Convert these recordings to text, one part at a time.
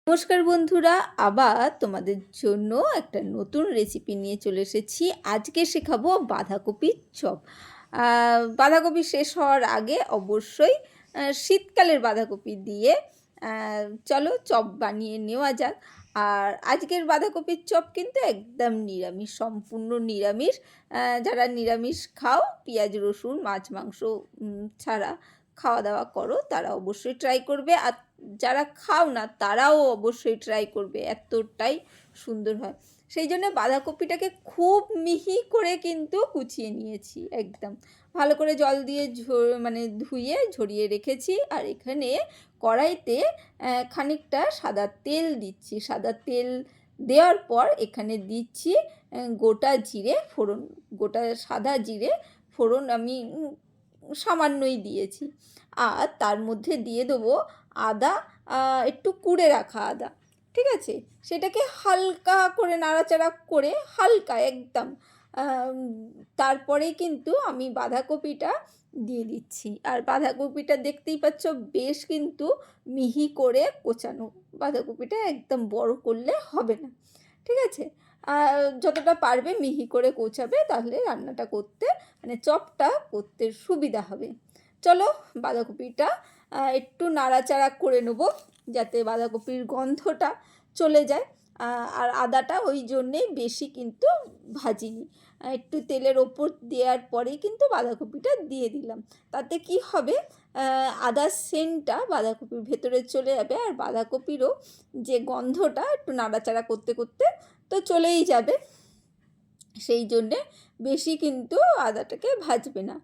নমস্কার বন্ধুরা, আবার তোমাদের জন্য একটা নতুন রেসিপি নিয়ে চলে এসেছি। আজকে শেখাবো বাঁধাকপির চপ। বাঁধাকপি শেষ হওয়ার আগে অবশ্যই শীতকালের বাঁধাকপি দিয়ে চলো চপ বানিয়ে নেওয়া যাক। আর আজকের বাঁধাকপির চপ কিন্তু একদম নিরামিষ, সম্পূর্ণ নিরামিষ। যারা নিরামিষ খাও, পেঁয়াজ রসুন মাছ মাংস ছাড়া খাওয়া দাওয়া করো, তারা অবশ্যই ট্রাই করবে। আর যারা খাও না তারাও অবশ্যই ট্রাই করবে, এতটাই সুন্দর হয়। সেই জন্য বাঁধাকপিটাকে খুব মিহি করে কিন্তু কুচিয়ে নিয়েছি, একদম ভালো করে জল দিয়ে ধুয়ে ঝরিয়ে রেখেছি। আর এখানে কড়াইতে খানিকটা সাদা তেল দিচ্ছি। সাদা তেল দেওয়ার পর এখানে দিচ্ছি গোটা জিরে ফোড়ন। গোটা সাদা জিরে ফোড়ন আমি সামান্যই দিয়েছি। আর তার মধ্যে দিয়ে দেবো আদা, একটু কুড়ে রাখা আদা, ঠিক আছে। সেটাকে হালকা করে নাড়াচাড়া করে, হালকা একদম, তারপরেই কিন্তু আমি বাঁধাকপিটা দিয়ে দিচ্ছি। আর বাঁধাকপিটা দেখতেই পাচ্ছ বেশ কিন্তু মিহি করে কোচানো। বাঁধাকপিটা একদম বড় করলে হবে না, ঠিক আছে। যতটা পারবে মিহি করে কোচাবে, তাহলে রান্নাটা করতে চপটা করতে সুবিধা হবে। চলো বাঁধাকপিটা একটু নাড়াচাড়া করে নেবো যাতে বাঁধাকপির গন্ধটা চলে যায়। আর আদাটা ওই জন্যেই বেশি কিন্তু ভাজিনি, একটু তেলের ওপর দেওয়ার পরেই কিন্তু বাঁধাকপিটা দিয়ে দিলাম। তাতে কি হবে, আদার সেন্টটা বাঁধাকপির ভেতরে চলে যাবে। আর বাঁধাকপিরও যে গন্ধটা একটু নাড়াচাড়া করতে করতে তো চলেই যাবে, সেই জন্যে বেশি কিন্তু আদাটাকে ভাজবে না।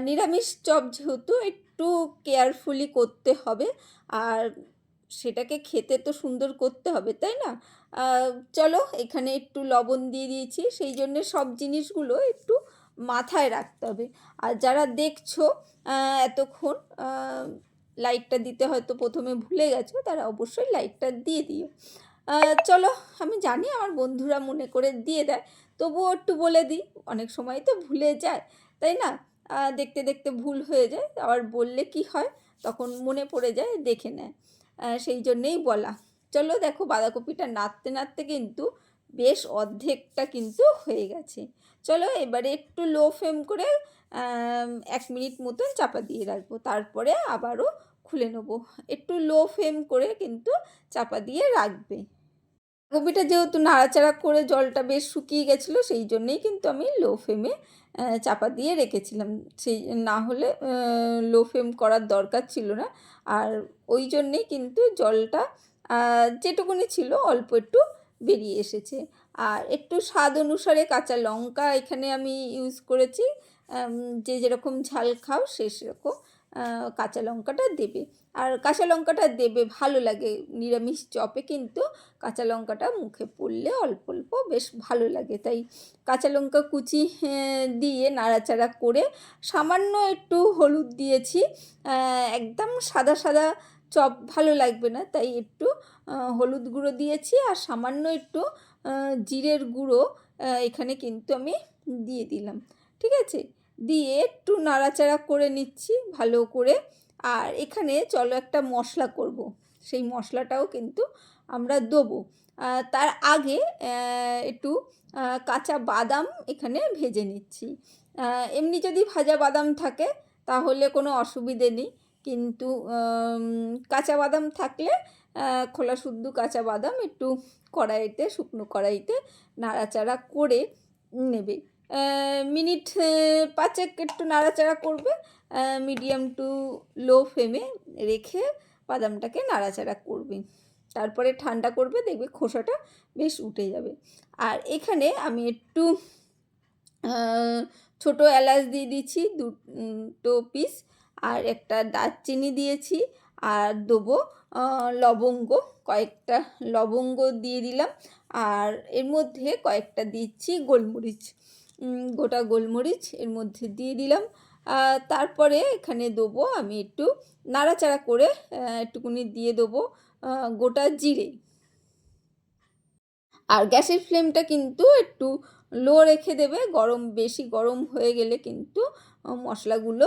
নিরামিষ চপ যেহেতু একটু কেয়ারফুলি করতে হবে, আর সেটাকে খেতে তো সুন্দর করতে হবে, তাই না? চলো এখানে একটু লবণ দিয়ে দিয়েছি, সেই জন্যে সব জিনিসগুলো একটু মাথায় রাখতে হবে। আর যারা দেখছো এতক্ষণ লাইকটা দিতে হয়তো প্রথমে ভুলে গেছো, তারা অবশ্যই লাইকটা দিয়ে দিও। চলো, আমি জানি আমার বন্ধুরা মনে করে দিয়ে দেয়, তবুও একটু বলে দিই, অনেক সময় তো ভুলে যায়, তাই না? দেখতে দেখতে ভুল হয়ে যায়, আবার বললে কি হয়, তখন মনে পড়ে যায়, দেখে নেয়, সেই জন্যেই বলা। চলো দেখো বাঁধাকপিটা নাড়তে নাড়তে কিন্তু বেশ অর্ধেকটা কিন্তু হয়ে গেছে। চলো এবারে একটু লো ফ্লেম করে 1 মিনিট মতন চাপা দিয়ে রাখবো, তারপরে আবারও খুলে নেবো। একটু লো ফ্লেম করে কিন্তু চাপা দিয়ে রাখবে। বাঁধাকপিটা যেহেতু নাড়াচাড়া করে জলটা বেশ শুকিয়ে গেছিলো, সেই জন্যেই কিন্তু আমি লো ফ্লেমে চাপা দিয়ে রেখেছিলাম। সেই না হলে লো ফ্লেম করার দরকার ছিল না। আর ওই জন্যেই কিন্তু জলটা যেটুকুনি ছিল অল্প একটু বেরিয়ে এসেছে। আর একটু স্বাদ অনুসারে কাঁচা লঙ্কা এখানে আমি ইউজ করেছি। যে যেরকম ঝাল খাও সে সেরকম কাঁচা লঙ্কাটা দেবে। আর কাঁচা লঙ্কাটা দেবে, ভালো লাগে নিরামিষ চপে কিন্তু কাঁচা লঙ্কাটা মুখে পড়লে অল্প অল্প বেশ ভালো লাগে। তাই কাঁচা লঙ্কা কুচি দিয়ে নাড়াচাড়া করে সামান্য একটু হলুদ দিয়েছি। একদম সাদা সাদা চপ ভালো লাগবে না, তাই একটু হলুদ গুঁড়ো দিয়েছি। আর সামান্য একটু জিরের গুঁড়ো এখানে কিন্তু আমি দিয়ে দিলাম, ঠিক আছে। দিয়ে একটু নাড়াচাড়া করে নিচ্ছি ভালো করে। আর এখানে চলো একটা মশলা করব, সেই মশলাটাও কিন্তু আমরা দেবো। তার আগে একটু কাঁচা বাদাম এখানে ভেজে নিচ্ছি। এমনি যদি ভাজা বাদাম থাকে তাহলে কোনো অসুবিধে নেই, কিন্তু কাঁচা বাদাম থাকলে খোলা শুদ্ধ কাঁচা বাদাম একটু কড়াইতে, শুকনো কড়াইতে নাড়াচাড়া করে নেবে। মিনিট 5 একটু নাড়াচাড়া করবে, মিডিয়াম টু লো ফ্লেমে রেখে বাদামটাকে নাড়াচাড়া করবে। তারপরে ঠান্ডা করবে, দেখবে খোসাটা বেশ উঠে যাবে। আর এখানে আমি একটু ছোটো এলাচ দিয়ে দিচ্ছি 2 পিস, আর একটা দারচিনি দিয়েছি। আর দেবো লবঙ্গ, কয়েকটা লবঙ্গ দিয়ে দিলাম। আর এর মধ্যে কয়েকটা দিচ্ছি গোলমরিচ, গোটা গোলমরিচ এর মধ্যে দিয়ে দিলাম। তারপরে এখানে দেবো আমি একটু নাড়াচাড়া করে একটুকুনি দিয়ে দেবো গোটা জিরে। আর গ্যাসের ফ্লেমটা কিন্তু একটু লো রেখে দেবে। বেশি গরম হয়ে গেলে কিন্তু মশলাগুলো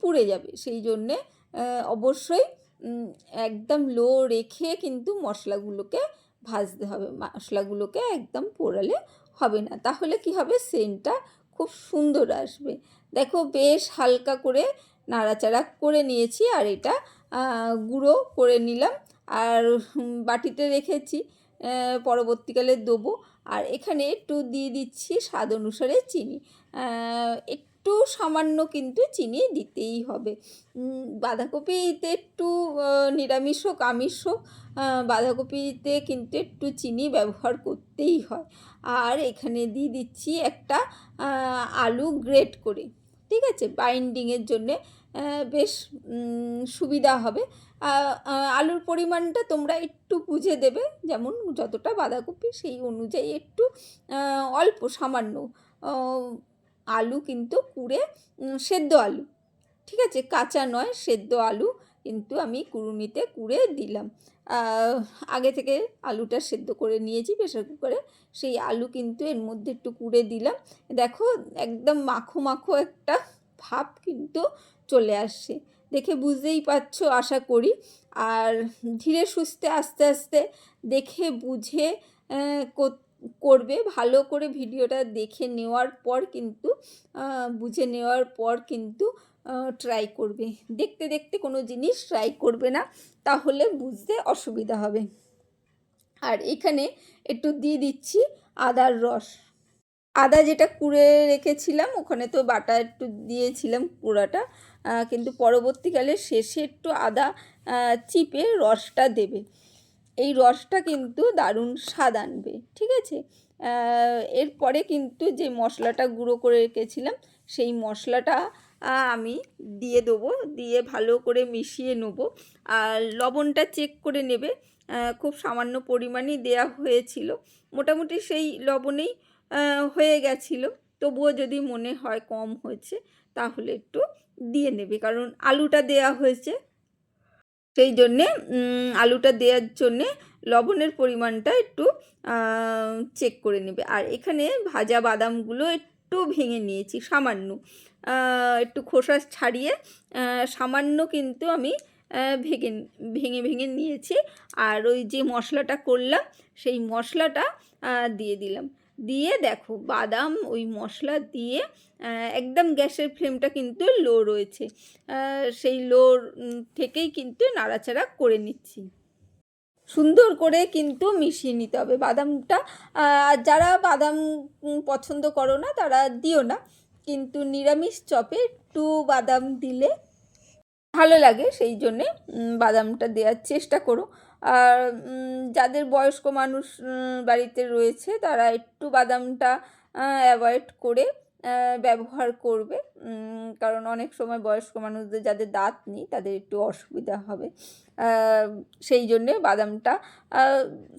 পুড়ে যাবে। সেই জন্যে অবশ্যই একদম লো রেখে কিন্তু মশলাগুলোকে ভাজতে হবে। মশলাগুলোকে একদম পোড়ালে হবে না, তাহলে কি হবে, সেন্টটা খুব সুন্দর আসবে। দেখো বেশ হালকা করে নাড়াচাড়া করে নিয়েছি, আর এটা গুঁড়ো করে নিলাম আর বাটিতে রেখেছি, পরবর্তীকালে দেবো। আর এখানে একটু দিয়ে দিচ্ছি স্বাদ অনুসারে চিনি, একটু সামান্য কিন্তু চিনি দিতেই হবে। বাঁধাকপিতে একটু নিরামিষ হোক আমিষ হোক, বাঁধাকপিতে কিন্তু একটু চিনি ব্যবহার করতেই হয়। আর এখানে দিয়ে দিচ্ছি একটা আলু গ্রেট করে, ঠিক আছে, বাইন্ডিংয়ের জন্যে বেশ সুবিধা হবে। আলুর পরিমাণটা তোমরা একটু বুঝে দেবে, যেমন যতটা বাঁধাকপি সেই অনুযায়ী একটু অল্প সামান্য আলু কিন্তু কুড়ে, সেদ্ধ আলু, ঠিক আছে, কাঁচা নয়, সেদ্ধ আলু কিন্তু আমি কুড়ুনিতে কুড়ে দিলাম। আগে থেকে আলুটা সেদ্ধ করে নিয়েছি প্রেসার কুকারে, সেই আলু কিন্তু এর মধ্যে একটু কুড়ে দিলাম। দেখো একদম মাখো মাখো একটা ভাব কিন্তু চলে আসছে, দেখে বুঝতেই পারছো আশা করি। আর ধীরে সুস্থে আস্তে আস্তে দেখে বুঝে করবে, ভালো করে ভিডিওটা দেখে নেওয়ার পর কিন্তু বুঝে নেওয়ার পর কিন্তু ট্রাই করবে। দেখতে দেখতে কোনো জিনিস ট্রাই করবে না, তাহলে বুঝতে অসুবিধা হবে। আর এখানে একটু দিয়ে দিচ্ছি আদার রস। আদা যেটা কুড়ে রেখেছিলাম ওখানে তো বাটা একটু দিয়েছিলাম কুড়াটা, কিন্তু পরবর্তীকালে শেষে একটু আদা চিপে রসটা দেবে। এই রসটা কিন্তু দারুণ স্বাদ আনবে, ঠিক আছে। এরপরে কিন্তু যে মশলাটা গুঁড়ো করে রেখেছিলাম সেই মশলাটা আমি দিয়ে দেবো, দিয়ে ভালো করে মিশিয়ে নেব। আর লবণটা চেক করে নেবে, খুব সামান্য পরিমাণই দেয়া হয়েছিল, মোটামুটি সেই লবণেই হয়ে গেছিলো। তবুও যদি মনে হয় কম হয়েছে তাহলে একটু দিয়ে নেবে, কারণ আলুটা দেয়া হয়েছে, সেই জন্যে আলুটা দেওয়ার জন্যে লবণের পরিমাণটা একটু চেক করে নেবে। আর এখানে ভাজা বাদামগুলো একটু ভেঙে নিয়েছি সামান্য, একটু খোসা ছাড়িয়ে সামান্য কিন্তু আমি ভেঙে ভেঙে ভেঙে নিয়েছি। আর ওই যে মশলাটা করলাম সেই মশলাটা দিয়ে দিলাম, দিয়ে দেখো বাদাম ওই মশলা দিয়ে একদম গ্যাসের ফ্লেমটা কিন্তু লো রয়েছে, সেই লো থেকেই কিন্তু নাড়াচাড়া করে নিচ্ছি। সুন্দর করে কিন্তু মিশিয়ে নিতে হবে বাদামটা। যারা বাদাম পছন্দ করো না তারা দিও না, কিন্তু নিরামিষ চপে একটু বাদাম দিলে ভালো লাগে, সেই জন্যে বাদামটা দেওয়ার চেষ্টা করো। আর যাদের বয়স্ক মানুষ বাড়িতে রয়েছে তারা একটু বাদামটা অ্যাভয়েড করে ব্যবহার করবে, কারণ অনেক সময় বয়স্ক মানুষদের যাদের দাঁত নেই তাদের একটু অসুবিধা হবে, সেই জন্যে বাদামটা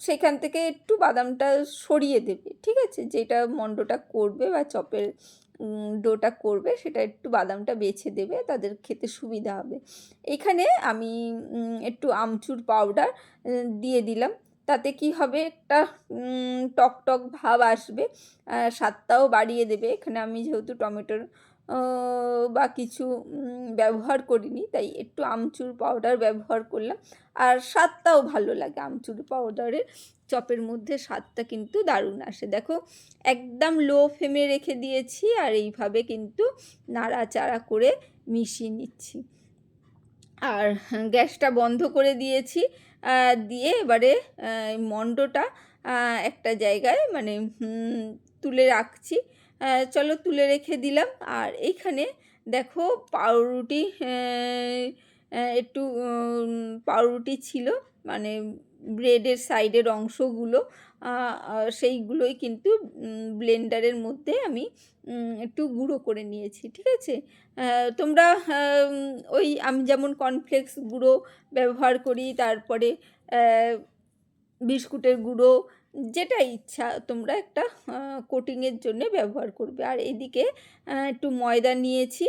সেখান থেকে একটু বাদামটা সরিয়ে দেবে, ঠিক আছে, যেটা মণ্ডটা করবে বা চপের ডোটা করবে সেটা একটু বাদামটা বেছে দেবে, তাদের খেতে সুবিধা হবে। এখানে আমি একটু আমচুর পাউডার দিয়ে দিলাম, তাতে কি হবে, একটা টক টক ভাব আসবে, স্বাদটাও বাড়িয়ে দেবে। এখানে আমি যেহেতু টমেটোর বা কিছু ব্যবহার করিনি তাই একটু আমচুর পাউডার ব্যবহার করলাম, আর স্বাদটাও ভালো লাগে আমচুর পাউডারের চপের মধ্যে, স্বাদটা কিন্তু দারুণ আসে। দেখো একদম লো ফ্লেমে রেখে দিয়েছি আর এইভাবে কিন্তু নাড়াচাড়া করে মিশিয়ে নিচ্ছি। আর গ্যাসটা বন্ধ করে দিয়েছি, দিয়ে এবারে মণ্ডটা একটা জায়গায় মানে তুলে রাখছি। চলো তুলে রেখে দিলাম। আর এইখানে দেখো পাউরুটি, একটু পাউরুটি ছিল, মানে ব্রেডের সাইডের অংশগুলো, সেইগুলোই কিন্তু ব্লেন্ডারের মধ্যে আমি একটু গুঁড়ো করে নিয়েছি, ঠিক আছে। তোমরা ওই আমি যেমন কর্নফ্লেক্স গুঁড়ো ব্যবহার করি, তারপরে বিস্কুটের গুঁড়ো, যেটা ইচ্ছা তোমরা একটা কোটিংয়ের জন্য ব্যবহার করবে। আর এদিকে একটু ময়দা নিয়েছি,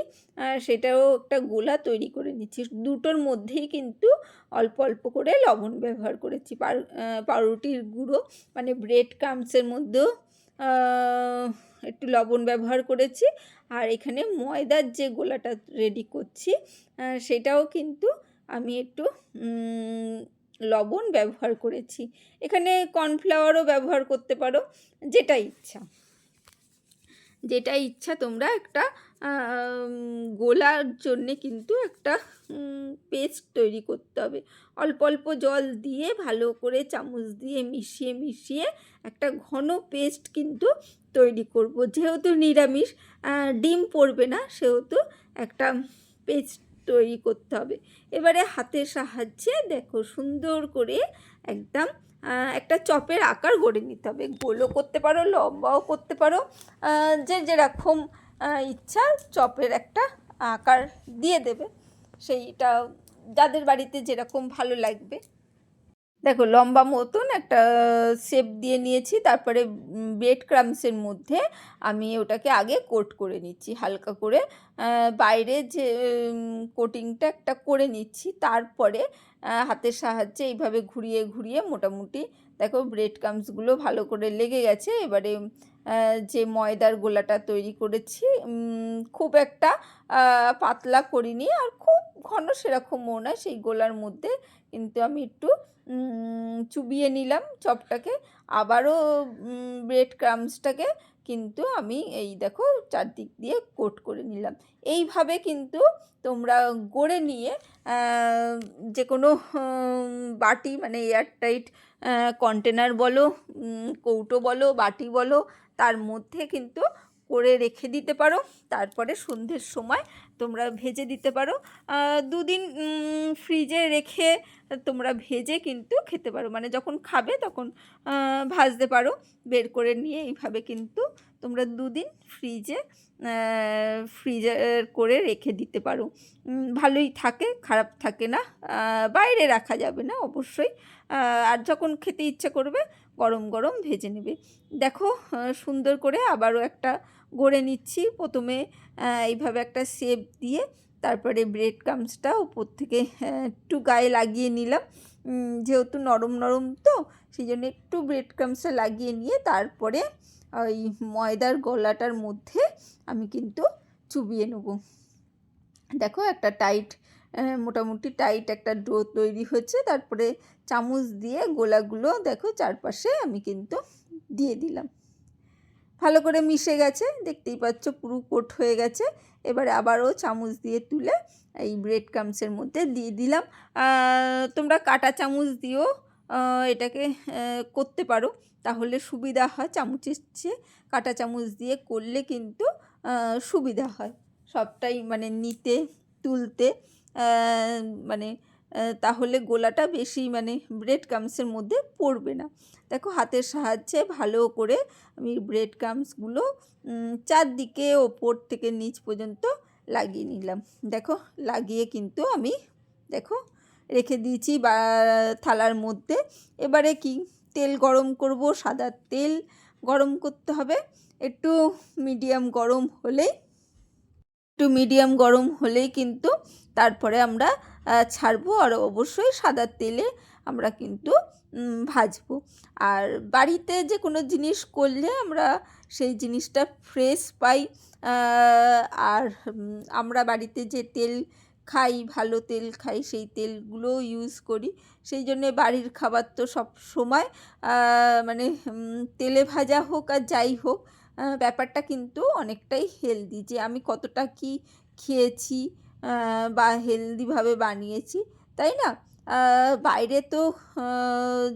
সেটাও একটা গোলা তৈরি করে নিচ্ছি, দুটোর মধ্যেই কিন্তু অল্প অল্প করে লবণ ব্যবহার করেছি। পাউরুটির গুঁড়ো মানে ব্রেড ক্রাম্বসের মধ্যেও একটু লবণ ব্যবহার করেছি। আর এখানে ময়দার যে গোলাটা রেডি করছি সেটাও কিন্তু আমি একটু লবণ ব্যবহার করেছি। এখানে কর্নফ্লাওয়ারও ব্যবহার করতে পারো, যেটা ইচ্ছা। তোমরা একটা গোলার জন্যে কিন্তু একটা পেস্ট তৈরি করতে হবে। অল্প অল্প জল দিয়ে ভালো করে চামচ দিয়ে মিশিয়ে একটা ঘন পেস্ট কিন্তু তৈরি করব। যেহেতু নিরামিষ, ডিম পড়বে না, সেহেতু একটা পেস্ট তৈরি করতে হবে। এবারে হাতের সাহায্যে দেখো সুন্দর করে একদম একটা চপের আকার গড়ে নিতে হবে। গোলও করতে পারো, লম্বাও করতে পারো, যে যেরকম ইচ্ছা চপের একটা আকার দিয়ে দেবে, সেইটা যাদের বাড়িতে যেরকম ভালো লাগবে। দেখো লম্বা মতন একটা শেপ দিয়ে নিয়েছি। তারপরে ব্রেড ক্রামসের মধ্যে আমি ওটাকে আগে কোট করে নিচ্ছি হালকা করে, বাইরে যে কোটিংটা একটা করে নিচ্ছি। তারপরে হাতের সাহায্যে এইভাবে ঘুরিয়ে মোটামুটি দেখো ব্রেড ক্রামসগুলো ভালো করে লেগে গেছে। এবারে যে ময়দার গোলাটা তৈরি করেছি, খুব একটা পাতলা করিনি আর খুব ঘন সেরকমও নয়, সেই গোলার মধ্যে কিন্তু আমি একটু চুবিয়ে নিলাম চপটাকে। আবারও ব্রেড ক্রামসটাকে কিন্তু আমি এই দেখো চারদিক দিয়ে কোট করে নিলাম। এইভাবে কিন্তু তোমরা গড়ে নিয়ে যে কোনো বাটি, মানে এয়ারটাইট কন্টেনার বলো, কৌটো বলো, বাটি বলো, তার মধ্যে কিন্তু করে রেখে দিতে পারো। তারপরে সন্ধ্যের সময় তোমরা ভেজে দিতে পারো। 2 দিন ফ্রিজে রেখে তোমরা ভেজে কিন্তু খেতে পারো, মানে যখন খাবে তখন ভাজতে পারো। বের করে নিয়ে এইভাবে কিন্তু তোমরা 2 দিন ফ্রিজে করে রেখে দিতে পারো। ভালোই থাকে, খারাপ থাকে না। বাইরে রাখা যাবে না অবশ্যই। আর যখন খেতে ইচ্ছা করবে গরম গরম ভেজে নেবে। দেখো সুন্দর করে আবারও একটা গড়ে নিচ্ছি। প্রথমে এইভাবে একটা শেপ দিয়ে তারপরে ব্রেড ক্রামসটা উপর থেকে একটু গায়ে লাগিয়ে নিলাম। যেহেতু নরম নরম তো সেই জন্য একটু ব্রেড ক্রামসটা লাগিয়ে নিয়ে তারপরে ওই ময়দার গলাটার মধ্যে আমি কিন্তু চুবিয়ে নেব। দেখো একটা মোটামুটি টাইট একটা ডো তৈরি হয়েছে। তারপরে চামচ দিয়ে গোলাগুলো দেখো চারপাশে আমি কিন্তু দিয়ে দিলাম। ভালো করে মিশে গেছে, দেখতেই পাচ্ছ পুরো কোট হয়ে গেছে। এবারে আবারও চামচ দিয়ে তুলে এই ব্রেড ক্রামসের মধ্যে দিয়ে দিলাম। তোমরা কাঁটা চামচ দিয়েও এটাকে করতে পারো, তাহলে সুবিধা হয়। চামচের চেয়ে কাঁটা চামচ দিয়ে করলে কিন্তু সুবিধা হয় সবটাই, মানে নিতে তুলতে, মানে তাহলে গোলাটা বেশি মানে ব্রেড ক্রামসের মধ্যে পড়বে না। দেখো হাতের সাহায্যে ভালো করে আমি ব্রেড ক্রামসগুলো চারদিকে ওপর থেকে নিচ পর্যন্ত লাগিয়ে নিলাম। দেখো লাগিয়ে কিন্তু আমি দেখো রেখে দিয়েছি থালার মধ্যে। এবারে কি তেল গরম করব, সাদা তেল গরম করতে হবে। একটু মিডিয়াম গরম হলেই কিন্তু তারপরে আমরা ছাড়বো। আর অবশ্যই সাদা তেলে আমরা কিন্তু ভাজবো। আর বাড়িতে যে কোনো জিনিস করলে আমরা সেই জিনিসটা ফ্রেশ পাই। আর আমরা বাড়িতে যে তেল খাই, ভালো তেল খাই, সেই তেলগুলো ইউজ করি। সেই জন্যে বাড়ির খাবার তো সব সময় মানে তেলে ভাজা হোক আর যাই হোক, ব্যাপারটা কিন্তু অনেকটাই হেলদি, যে আমি কতটা কি খেয়েছি বা হেলদিভাবে বানিয়েছি, তাই না? বাইরে তো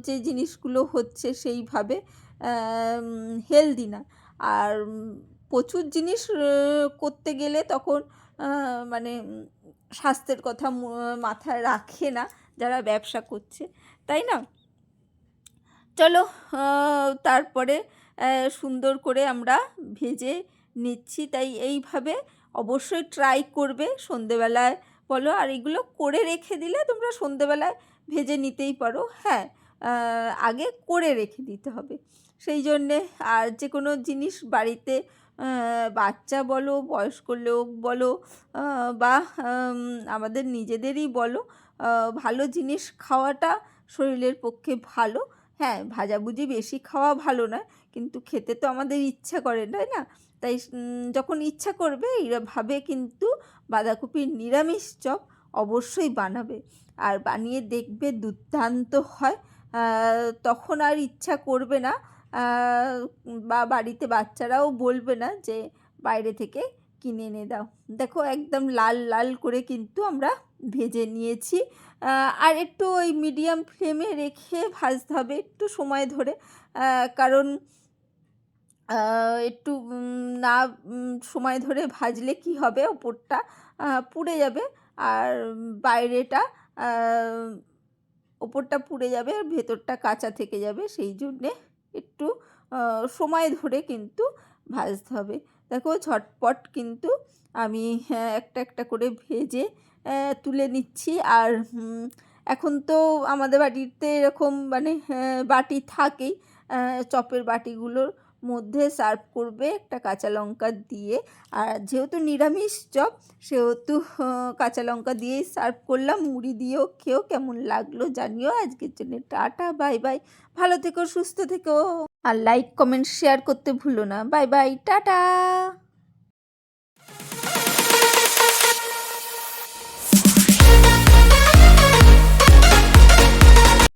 যে জিনিসগুলো হচ্ছে সেইভাবে হেলদি না। আর প্রচুর জিনিস করতে গেলে তখন মানে স্বাস্থ্যের কথা মাথায় রাখে না যারা ব্যবসা করছে, তাই না? চলো তারপরে সুন্দর করে আমরা ভেজে নিচ্ছি। তাই এইভাবে অবশ্যই ট্রাই করবে সন্ধেবেলায় বলো। আর এগুলো করে রেখে দিলে তোমরা সন্ধেবেলায় ভেজে নিতেই পারো। হ্যাঁ, আগে করে রেখে দিতে হবে সেই জন্যে। আর যে কোনো জিনিস বাড়িতে বাচ্চা বলো, বয়স্ক লোক বলো, বা আমাদের নিজেদেরই বলো, ভালো জিনিস খাওয়াটা শরীরের পক্ষে ভালো। হ্যাঁ, ভাজাভুজি বেশি খাওয়া ভালো নয়, কিন্তু খেতে তো আমাদের ইচ্ছা করে, তাই না? তাই যখন ইচ্ছা করবে এইভাবে কিন্তু বাঁধাকপির নিরামিষ চপ অবশ্যই বানাবে, আর বানিয়ে দেখবে দুর্দান্ত হয়। তখন আর ইচ্ছা করবে না, বা বাড়িতে বাচ্চারাও বলবে না যে বাইরে থেকে কিনে এনে দাও। দেখো একদম লাল লাল করে কিন্তু আমরা ভেজে নিয়েছি। আর একটু ওই মিডিয়াম ফ্লেমে রেখে ভাজতে হবে একটু সময় ধরে, কারণ একটু না সময় ধরে ভাজলে কি হবে, ওপরটা পুড়ে যাবে আর বাইরেটা ওপরটা পুড়ে যাবে, ভেতরটা কাঁচা থেকে যাবে। সেই জন্যে একটু সময় ধরে কিন্তু ভাজতে হবে। দেখো ঝটপট কিন্তু আমি একটা একটা করে ভেজে তুলে নিচ্ছি। আর এখন তো আমাদের বাড়িতে এরকম মানে বাটি থাকেই, চপের বাটিগুলোর মধ্যে সার্ভ করবে একটা কাঁচা লঙ্কা দিয়ে। আর যেহেতু নিরামিষ চপ সেহেতু কাঁচা লঙ্কা দিয়েই সার্ভ করলাম। মুড়ি দিয়েও খেয়েও কেমন লাগলো জানিও। আজকের জন্য টাটা, বাই বাই। ভালো থেকো, সুস্থ থেকো, আর লাইক কমেন্ট শেয়ার করতে ভুলো না। Bye bye, tata.